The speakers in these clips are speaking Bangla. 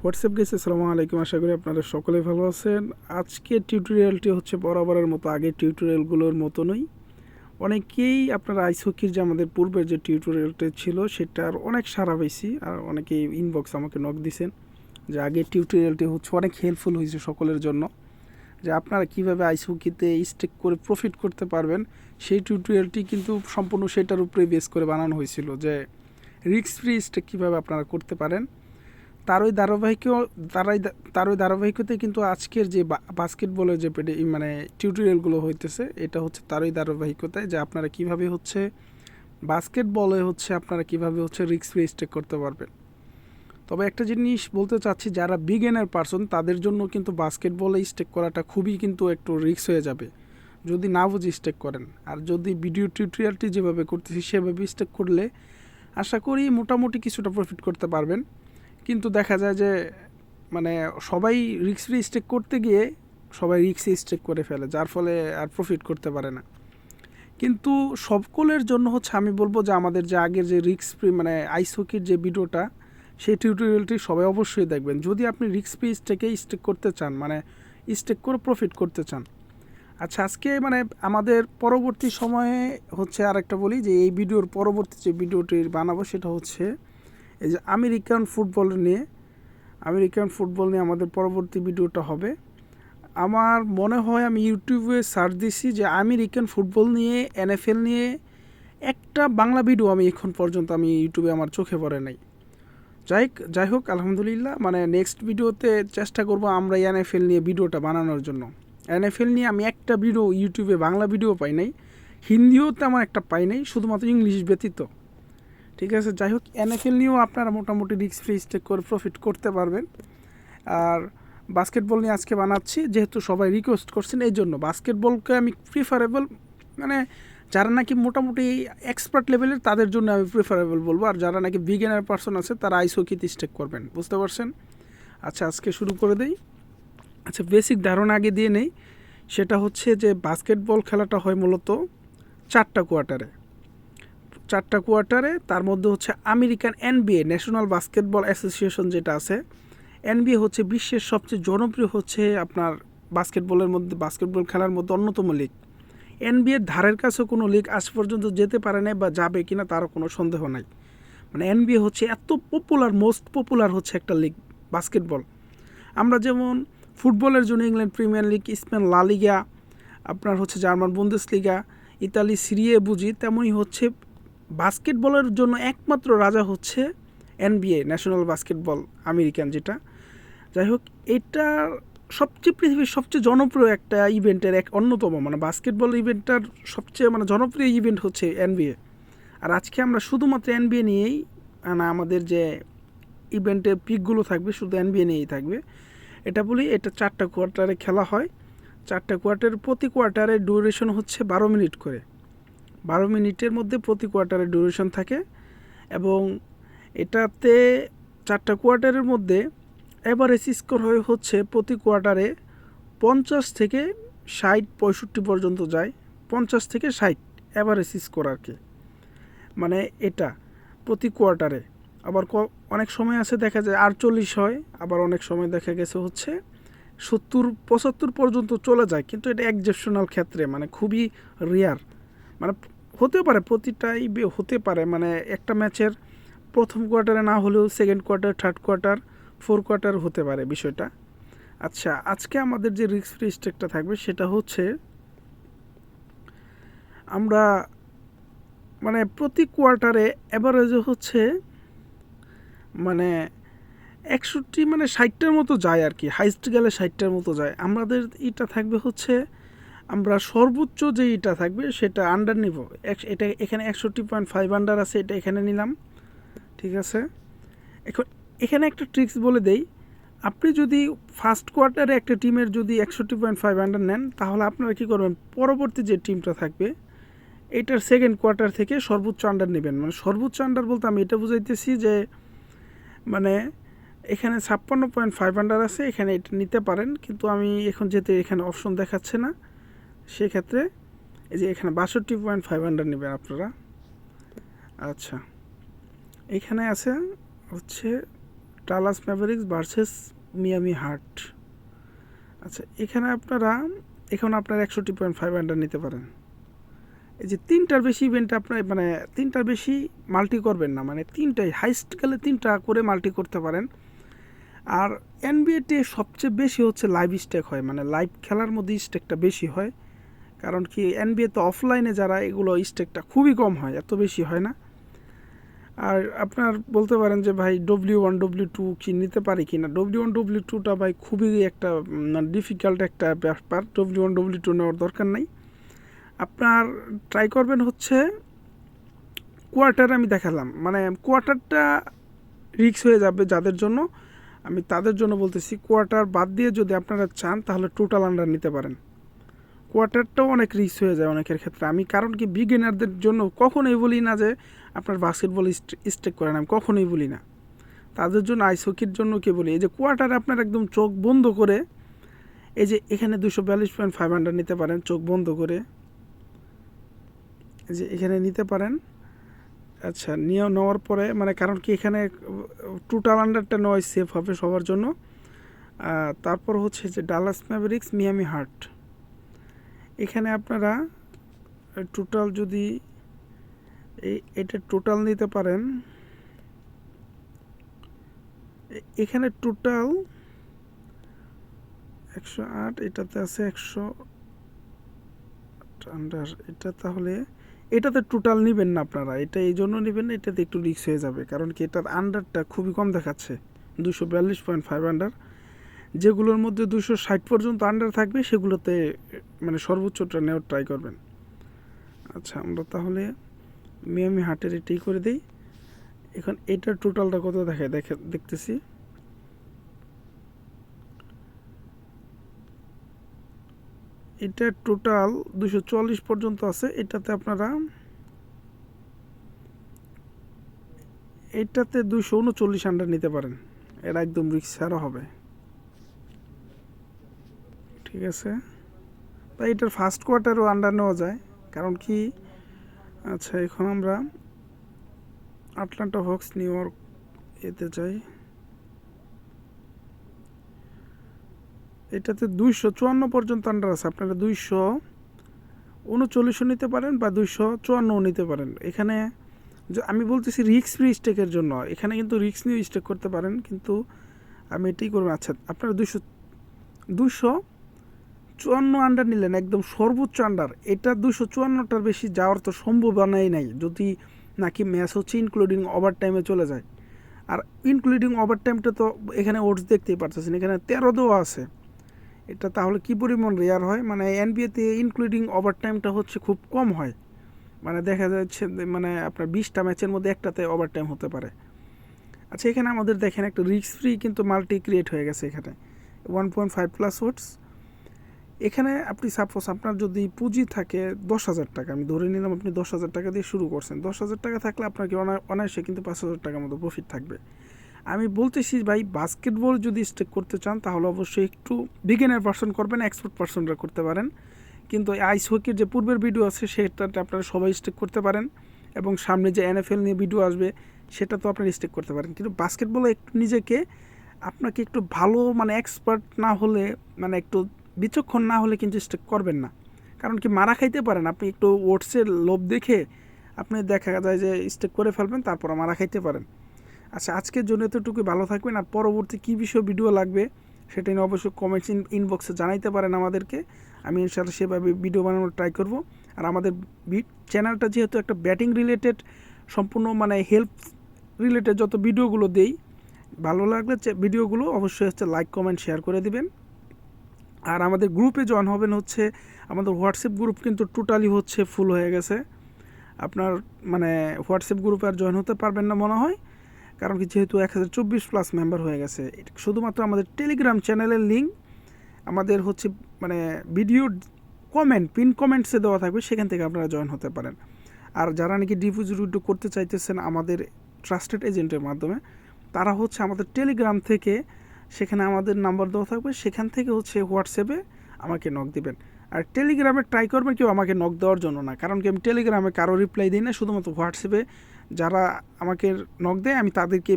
হোয়াটসঅ্যাপ গেছে, আসসালামু আলাইকুম। আশা করি আপনারা সকলেই ভালো আছেন। আজকের টিউটোরিয়ালটি হচ্ছে বরাবরের মতো আগের টিউটোরিয়ালগুলোর মতনই। অনেকেই আপনারা আইস হকির যে আমাদের পূর্বের যে টিউটোরিয়ালটা ছিল সেটার অনেক সাড়া পাইছি, আর অনেকেই ইনবক্স আমাকে নক দিছেন যে আগের টিউটোরিয়ালটি হচ্ছে অনেক হেল্পফুল হয়েছে সকলের জন্য, যে আপনারা কীভাবে আইস হকিতে স্টেক করে প্রফিট করতে পারবেন। সেই টিউটোরিয়ালটি কিন্তু সম্পূর্ণ সেটার উপরে বেস করে বানানো হয়েছিল, যে রিস্ক ফ্রি স্টেক কীভাবে আপনারা করতে পারেন। তারই ধারাবাহিকতে কিন্তু আজকের যে বাস্কেটবলের যে মানে টিউটোরিয়ালগুলো হইতেছে, এটা হচ্ছে তারই ধারাবাহিকতায়, যে আপনারা কিভাবে হচ্ছে বাস্কেটবলে হচ্ছে আপনারা কিভাবে হচ্ছে রিস্ক ফ্রি স্টেক করতে পারবেন। তবে একটা জিনিস বলতে চাচ্ছি, যারা বিগিনার পারসন তাদের জন্য কিন্তু বাস্কেটবলে স্টেক করাটা খুবই কিন্তু একটু রিস্ক হয়ে যাবে যদি না বুঝে স্টেক করেন। আর যদি ভিডিও টিউটোরিয়ালটি যেভাবে করতেছি সেভাবে স্টেক করলে আশা করি মোটামুটি কিছুটা প্রফিট করতে পারবেন। কিন্তু দেখা যায় যে মানে সবাই রিস্ক ফ্রি স্টেক করতে গিয়ে সবাই রিস্কে স্টেক করে ফেলে, যার ফলে আর প্রফিট করতে পারে না। কিন্তু সকলের জন্য হচ্ছে আমি বলবো যে আমাদের যে আগের যে রিস্ক ফ্রি মানে আইস হকির যে ভিডিওটা, সেই টিউটোরিয়ালটি সবাই অবশ্যই দেখবেন যদি আপনি রিস্ক ফ্রি স্টেকে স্টেক করতে চান, মানে স্টেক করে প্রফিট করতে চান। আচ্ছা, আজকে মানে আমাদের পরবর্তী সময়ে হচ্ছে আরেকটা বলি, যে এই ভিডিওর পরবর্তী যে ভিডিওটি বানাবো সেটা হচ্ছে এই যে আমেরিকান ফুটবল নিয়ে আমাদের পরবর্তী ভিডিওটা হবে। আমার মনে হয় আমি ইউটিউবে সার্চ দিছি যে আমেরিকান ফুটবল নিয়ে, NFL নিয়ে একটা বাংলা ভিডিও আমি এখন পর্যন্ত আমি ইউটিউবে আমার চোখে পড়ে নাই। যাই হোক আলহামদুলিল্লাহ, মানে নেক্সট ভিডিওতে চেষ্টা করব আমরা NFL নিয়ে ভিডিওটা বানানোর জন্য। NFL নিয়ে আমি একটা ভিডিও ইউটিউবে বাংলা ভিডিও পাই নাই, হিন্দিও তেমন একটা পাই নাই, শুধুমাত্র ইংলিশ ব্যতীত। ঠিক আছে, যাই হোক NFL নিয়েও আপনারা মোটামুটি রিস্ক ফ্রি স্টেক করে প্রফিট করতে পারবেন। আর বাস্কেটবল নিয়ে আজকে বানাচ্ছি, যেহেতু সবাই রিকোয়েস্ট করছেন, এই জন্য বাস্কেটবলকে আমি প্রিফারেবল, মানে যারা নাকি মোটামুটি এক্সপার্ট লেভেলের তাদের জন্য আমি প্রিফারেবল বলবো, আর যারা নাকি বিগিনার পারসন আছে তারা আইস হকিতে স্টেক করবেন। বুঝতে পারছেন? আচ্ছা, আজকে শুরু করে দেই। আচ্ছা, বেসিক ধারণা আগে দিয়ে নেই। সেটা হচ্ছে যে বাস্কেটবল খেলাটা হয় মূলত চারটা কোয়ার্টারে। তার মধ্যে হচ্ছে American NBA, national basketball association যেটা আছে, NBA হচ্ছে বিশ্বের সবচেয়ে জনপ্রিয় হচ্ছে আপনার বাস্কেটবল খেলার মধ্যে অন্যতম লিগ। NBA এর ধারের কাছে কোনো লিগ আজ পর্যন্ত যেতে পারে নাই বা যাবে কিনা তারও কোনো সন্দেহ নাই। মানে NBA হচ্ছে এত মোস্ট পপুলার হচ্ছে একটা লিগ বাস্কেটবল। আমরা যেমন ফুটবলের জন্য ইংল্যান্ড প্রিমিয়ার লিগ, স্পেন লা লিগা, আপনার হচ্ছে জার্মান বুন্দেসলিগা, ইতালি সিরিয়ে বুঝি, তেমনই হচ্ছে বাস্কেটবলের জন্য একমাত্র রাজা হচ্ছে NBA, ন্যাশনাল বাস্কেটবল আমেরিকান যেটা। যাই হোক, এটা পৃথিবীর সবচেয়ে জনপ্রিয় একটা ইভেন্টের এক অন্যতম, মানে বাস্কেটবল ইভেন্টটার সবচেয়ে মানে জনপ্রিয় ইভেন্ট হচ্ছে NBA। আর আজকে আমরা শুধুমাত্র NBA নিয়েই, মানে আমাদের যে ইভেন্টের পিকগুলো থাকবে শুধু NBA নিয়েই থাকবে। এটা বলি, এটা চারটা কোয়ার্টারে খেলা হয়। চারটা কোয়ার্টারে, প্রতি কোয়ার্টারের ডিউরেশন হচ্ছে 12 মিনিট করে। 12 মিনিটের মধ্যে প্রতি কোয়ার্টারের ডিউরেশন থাকে, এবং এটাতে চারটা কোয়ার্টারের মধ্যে এভারেজ স্কোর হচ্ছে প্রতি কোয়ার্টারে 50 থেকে 60-65 পর্যন্ত যায়। 50 থেকে 60 এভারেজ স্কোর আর কি, মানে এটা প্রতি কোয়ার্টারে। আবার অনেক সময় আছে দেখা যায় 48 হয়, আবার অনেক সময় দেখা গেছে হচ্ছে 70-75 পর্যন্ত চলে যায়, কিন্তু এটা এক্সেপশনাল ক্ষেত্রে, মানে খুবই রেয়ার। মানে হতে পারে, প্রতিটাই হতে পারে, মানে একটা ম্যাচের প্রথম কোয়ার্টারে না হলেও second quarter, third quarter, fourth quarter হতে পারে বিষয়টা। আচ্ছা, আজকে আমাদের যে রিস্ক ফ্রি স্টেকটা থাকবে সেটা হচ্ছে আমরা মানে প্রতি কোয়ার্টারে অ্যাভারেজে হচ্ছে মানে 61, মানে 60টার মতো যায় আর কি, হাইস্ট গেলে 60টার মতো যায়। আমাদের এটা থাকবে হচ্ছে, আমরা সর্বোচ্চ যে এটা থাকবে সেটা আন্ডার নিব। এটা এখানে 61.5 আন্ডার আছে, এটা এখানে নিলাম। ঠিক আছে, এখন এখানে একটা ট্রিক্স বলে দেই। আপনি যদি ফার্স্ট কোয়ার্টারে একটা টিমের যদি 61.5 আন্ডার নেন, তাহলে আপনারা কী করবেন, পরবর্তী যে টিমটা থাকবে এটার সেকেন্ড কোয়ার্টার থেকে সর্বোচ্চ আন্ডার নেবেন। মানে সর্বোচ্চ আন্ডার বলতে আমি এটা বুঝাইতেছি যে মানে এখানে 56.5 আন্ডার আছে, এখানে এটা নিতে পারেন, কিন্তু আমি এখন যেতে এখানে অপশন দেখাচ্ছে না, সেক্ষেত্রে এই যে এখানে 62.5 আন্ডার নেবেন আপনারা। আচ্ছা, এখানে আছে হচ্ছে ডালাস ম্যাভারিক্স ভার্সেস মিয়ামি হার্ট। আচ্ছা এখানে আপনারা 61.5 আন্ডার নিতে পারেন। এই যে 3টার বেশি ইভেন্টে আপনার মানে 3টার বেশি মাল্টি করবেন না, মানে 3টাই হাইস্ট গেলে 3টা করে মাল্টি করতে পারেন। আর এনবিএতে সবচেয়ে বেশি হচ্ছে লাইভ স্টেক হয়, মানে লাইভ খেলার মধ্যে স্টেকটা বেশি হয়। কারণ কি এনবিএতে অফলাইনে যারা এগুলো স্টেকটা খুবই কম হয়, এত বেশি হয় না। আর আপনার বলতে পারেন যে ভাই W1 W2 কি নিতে পারি কি না। W1 W2টা ভাই খুবই একটা ডিফিকাল্ট একটা ব্যাপার। W1 W2 নেওয়ার দরকার নাই। আপনার ট্রাই করবেন হচ্ছে কোয়ার্টার। আমি দেখালাম মানে কোয়ার্টারটা রিস্ক হয়ে যাবে যাদের জন্য, আমি তাদের জন্য বলতেছি। কোয়ার্টার বাদ দিয়ে যদি আপনারা চান তাহলে টোটাল আন্ডার নিতে পারেন। কোয়ার্টারটাও অনেক রিস্ক হয়ে যায় অনেকের ক্ষেত্রে। আমি কারণ কি বিগিনারদের জন্য কখনোই বলি না যে আপনার বাস্কেটবল স্টেক করেন, আমি কখনোই বলি না। তাদের জন্য আইস হকির জন্য কি বলি, এই যে কোয়ার্টারে আপনার একদম চোখ বন্ধ করে এই যে এখানে 242.5 আন্ডার নিতে পারেন চোখ বন্ধ করে, এই যে এখানে নিতে পারেন। আচ্ছা নেওয়ার পরে মানে কারণ কি এখানে টোটাল আন্ডারটা নেওয়াই সেফ হবে সবার জন্য। তারপর হচ্ছে যে ডালাস ম্যাভারিক্স মিয়ামি হার্ট, এখানে আপনারা টোটাল যদি এটা টোটাল নিতে পারেন। এখানে টোটাল 108, এটাতে আছে 100 আন্ডার। এটা তাহলে এটাতে টোটাল নেবেন না আপনারা, এটা এই জন্য নেবেন না, এটাতে একটু রিস্ক হয়ে যাবে। কারণ কি এটার আন্ডারটা খুবই কম দেখাচ্ছে 242.5 আন্ডার। যেগুলোর মধ্যে 260 পর্যন্ত আন্ডার থাকবে সেগুলোতে মানে সর্বোচ্চটা নেওয়ার ট্রাই করবেন। আচ্ছা আমরা তাহলে মিয়ামি হার্টের এটাই করে দিই। এখন এটার টোটালটা কত দেখতেছি। এটা টোটাল 244 পর্যন্ত আছে। এটাতে আপনারা 239 আন্ডার নিতে পারেন, এটা একদম রিস্ক ছাড়া হবে। ঠিক আছে, তাই এটার ফার্স্ট কোয়ার্টারও আন্ডার নেওয়া যায়। কারণ কি আচ্ছা এখন আমরা আটলান্টা হকস নিউ ইয়র্ক এতে চাই। এটাতে 254 পর্যন্ত আন্ডার আছে। আপনারা 239 নিতে পারেন বা 254 নিতে পারেন। এখানে আমি বলতেছি রিস্ক ফ্রি স্টেকের জন্য, এখানে কিন্তু রিস্ক নিয়ে স্টেক করতে পারেন, কিন্তু আমি এটাই করবো। আচ্ছা আপনারা 254 আন্ডার নিলেন একদম সর্বোচ্চ আন্ডার। এটা 254টার বেশি যাওয়ার তো সম্ভাবনাই নাই যদি নাকি ম্যাচ হচ্ছে ইনক্লুডিং ওভার টাইমে চলে যায়। আর ইনক্লুডিং ওভার টাইমটা তো এখানে ওটস দেখতেই পারতেছেন, এখানে 13 দেওয়া আছে। এটা তাহলে কী পরিমাণ রেয়ার হয়, মানে এনবিএতে ইনক্লুডিং ওভার টাইমটা হচ্ছে খুব কম হয়। মানে দেখা যাচ্ছে মানে আপনার 20টা ম্যাচের মধ্যে একটাতে ওভার টাইম হতে পারে। আচ্ছা এখানে আমাদের দেখেন একটা রিস্ক ফ্রি কিন্তু মাল্টি ক্রিয়েট হয়ে গেছে এখানে 1.5 প্লাস ওটস। এখানে আপনি সাপোজ আপনার যদি পুঁজি থাকে 10,000 টাকা, আমি ধরে নিলাম আপনি 10,000 টাকা দিয়ে শুরু করছেন। 10,000 টাকা থাকলে আপনার কি অনায়াসে কিন্তু 5,000 টাকার মতো প্রফিট থাকবে। আমি বলতেছি ভাই বাস্কেটবল যদি স্টেক করতে চান তাহলে অবশ্যই একটু বিগিনার পারসন করবেন, এক্সপার্ট পারসনরা করতে পারেন। কিন্তু আইস হকির যে পূর্বের ভিডিও আছে সেটাতে আপনারা সবাই স্টেক করতে পারেন, এবং সামনে যে NFL নিয়ে ভিডিও আসবে সেটা তো আপনারা স্টেক করতে পারেন। কিন্তু বাস্কেটবলে একটু নিজেকে আপনাকে একটু ভালো মানে এক্সপার্ট না হলে, মানে একটু বিচক্ষণ না হলে কিন্তু স্টেক করবেন না। কারণ কি মারা খাইতে পারেন, আপনি একটু ওটসের লোভ দেখে আপনি দেখা যায় যে স্টেক করে ফেলবেন, তারপর মারা খাইতে পারেন। আচ্ছা আজকের জন্য এতটুকুই, ভালো থাকবেন। আর পরবর্তী কী বিষয়ে ভিডিও লাগবে সেটা নিয়ে অবশ্যই কমেন্টস ইনবক্সে জানাইতে পারেন আমাদেরকে। আমি ইনশাআল্লাহ সেভাবে ভিডিও বানানোর ট্রাই করব। আর আমাদের চ্যানেলটা যেহেতু একটা ব্যাটিং রিলেটেড, সম্পূর্ণ মানে হেল্প রিলেটেড যত ভিডিওগুলো দেই, ভালো লাগলে ভিডিওগুলো অবশ্যই হচ্ছে লাইক কমেন্ট শেয়ার করে দিবেন। আর আমাদের গ্রুপে জয়েন হবেন হচ্ছে, আমাদের হোয়াটসঅ্যাপ গ্রুপ কিন্তু টোটালি হচ্ছে ফুল হয়ে গেছে। আপনার মানে হোয়াটসঅ্যাপ গ্রুপে আর জয়েন হতে পারবেন না মনে হয়, কারণ কি যেহেতু 1024 প্লাস মেম্বার হয়ে গেছে। শুধুমাত্র আমাদের টেলিগ্রাম চ্যানেলের লিঙ্ক আমাদের হচ্ছে মানে ভিডিও পিন কমেন্টসে দেওয়া থাকবে, সেখান থেকে আপনারা জয়েন হতে পারেন। আর যারা নাকি ডিপোজিট উইথড্র করতে চাইতেছেন আমাদের ট্রাস্টেড এজেন্টের মাধ্যমে, তারা হচ্ছে আমাদের টেলিগ্রাম থেকে, সেখানে আমাদের নাম্বার দেওয়া থাকবে, সেখান থেকে হচ্ছে হোয়াটসঅ্যাপে আমাকে নক দিবেন। আর টেলিগ্রামে ট্রাই করবেন কেউ আমাকে নক দেওয়ার জন্য না, কারণ কি আমি টেলিগ্রামে কারো রিপ্লাই দিই না, শুধুমাত্র হোয়াটসঅ্যাপে যারা আমাকে নক দেয় আমি তাদেরকে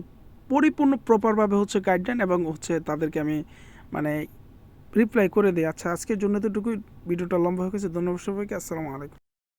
পরিপূর্ণ প্রপারভাবে হচ্ছে গাইড দেন এবং হচ্ছে তাদেরকে আমি মানে রিপ্লাই করে দিই। আচ্ছা, আজকের জন্য এতটুকুই, ভিডিওটা লম্বা হয়ে গেছে। ধন্যবাদ সবাইকে, আসসালামু আলাইকুম।